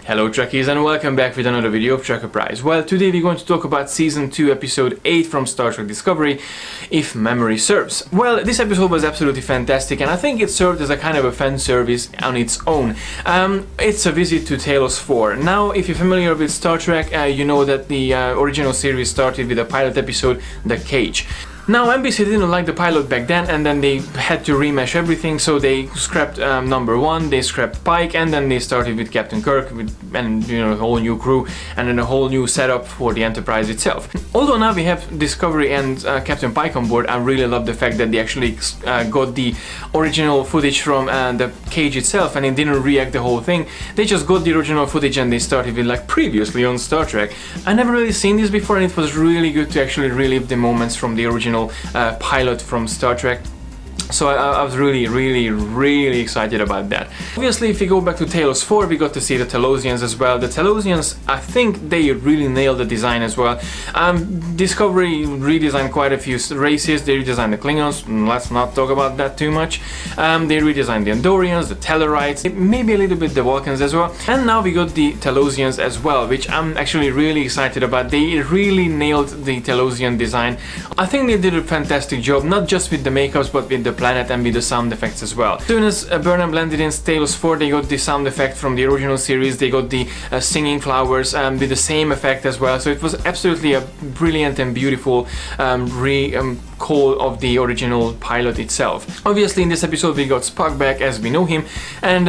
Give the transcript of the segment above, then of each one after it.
Hello Trekkies and welcome back with another video of TREKKERPRISE. Well, today we're going to talk about Season 2 Episode 8 from Star Trek Discovery, if memory serves. Well, this episode was absolutely fantastic and I think it served as a kind of a fan service on its own. It's a visit to Talos 4. Now, if you're familiar with Star Trek, you know that the original series started with a pilot episode, The Cage. Now, NBC didn't like the pilot back then, and then they had to remesh everything, so they scrapped number 1, they scrapped Pike, and then they started with Captain Kirk, and a whole new crew, and then a whole new setup for the Enterprise itself. Although now we have Discovery and Captain Pike on board, I really love the fact that they actually got the original footage from the Cage itself, and it didn't react the whole thing. They just got the original footage and they started with like previously on Star Trek. I never really seen this before, and it was really good to actually relive the moments from the original pilot from Star Trek. So I was really excited about that. Obviously, if we go back to Talos 4, we got to see the Talosians as well. The Talosians, I think they really nailed the design as well. Discovery redesigned quite a few races. They redesigned the Klingons, let's not talk about that too much. They redesigned the Andorians, the Tellarites, maybe a little bit the Vulcans as well. And now we got the Talosians as well, which I'm actually really excited about. They really nailed the Talosian design. I think they did a fantastic job, not just with the makeups, but with the planet and with the sound effects as well. As soon as Burnham landed in Talos 4, they got the sound effect from the original series. They got the singing flowers with the same effect as well. So it was absolutely a brilliant and beautiful recall of the original pilot itself. Obviously, in this episode we got Spock back as we know him, and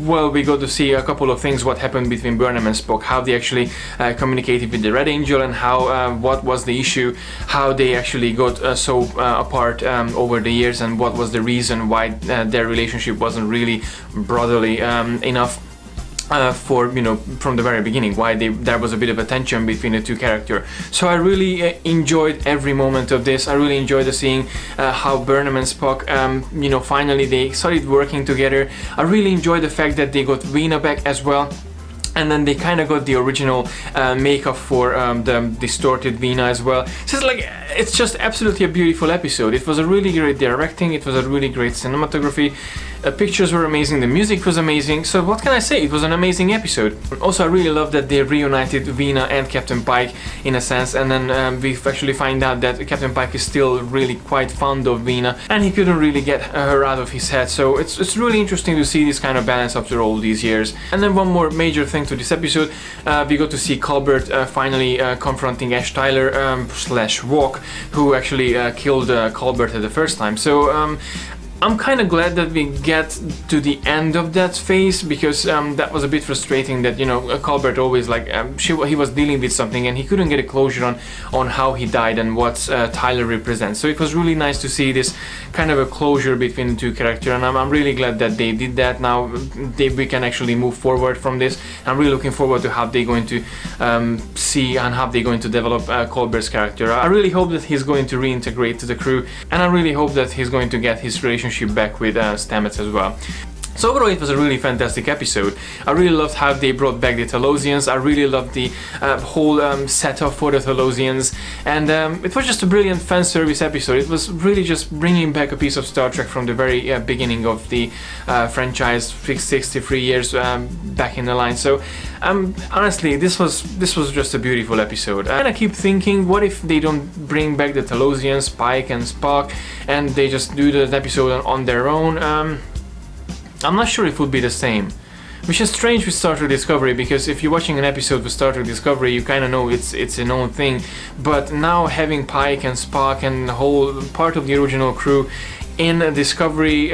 well, we got to see a couple of things what happened between Burnham and Spock, how they actually communicated with the Red Angel, and how what was the issue, how they actually got so apart over the years, and what was the reason why their relationship wasn't really brotherly enough for, from the very beginning, why there was a bit of a tension between the two characters. So I really enjoyed every moment of this. I really enjoyed seeing how Burnham and Spock, finally they started working together. I really enjoyed the fact that they got Veena back as well. And then they kind of got the original makeup for the distorted Veena as well. So it's just absolutely a beautiful episode. It was a really great directing, it was a really great cinematography. Pictures were amazing, the music was amazing, so what can I say? It was an amazing episode. Also, I really love that they reunited Veena and Captain Pike in a sense, and then we actually find out that Captain Pike is still really quite fond of Veena, and he couldn't really get her out of his head, so it's really interesting to see this kind of balance after all these years. And then one more major thing to this episode, we got to see Culbert finally confronting Ash Tyler / Walk, who actually killed Culbert at the first time. So I'm kind of glad that we get to the end of that phase, because that was a bit frustrating that, Culbert always he was dealing with something and he couldn't get a closure on how he died and what Tyler represents. So it was really nice to see this kind of a closure between the two characters, and I'm really glad that they did that. Now we can actually move forward from this. I'm really looking forward to how they're going to see and how they're going to develop Culbert's character. I really hope that he's going to reintegrate to the crew, and I really hope that he's going to get his relationship back with Stamets as well. So overall, it was a really fantastic episode. I really loved how they brought back the Talosians. I really loved the whole setup for the Talosians, and it was just a brilliant fan service episode. It was really just bringing back a piece of Star Trek from the very beginning of the franchise, 63 years back in the line. So honestly, this was just a beautiful episode. And I keep thinking, what if they don't bring back the Talosians, Pike and Spock, and they just do the episode on their own? I'm not sure if it would be the same. Which is strange with Star Trek Discovery, because if you're watching an episode with Star Trek Discovery, you kind of know it's an own thing. But now having Pike and Spock and the whole part of the original crew in Discovery,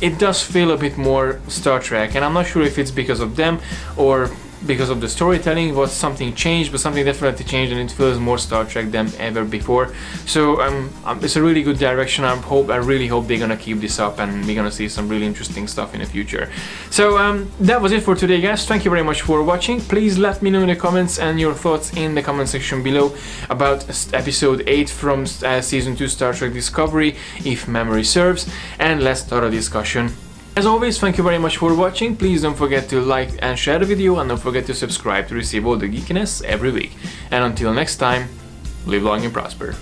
it does feel a bit more Star Trek. And I'm not sure if it's because of them or because of the storytelling, what something changed, but something definitely changed, and it feels more Star Trek than ever before. So it's a really good direction. I really hope they're gonna keep this up, and we're gonna see some really interesting stuff in the future. So that was it for today, guys. Thank you very much for watching. Please let me know in the comments and your thoughts in the comment section below about episode 8 from season 2 Star Trek Discovery, if memory serves, and let's start a discussion. As always, thank you very much for watching. Please don't forget to like and share the video, and don't forget to subscribe to receive all the geekiness every week. And until next time, live long and prosper.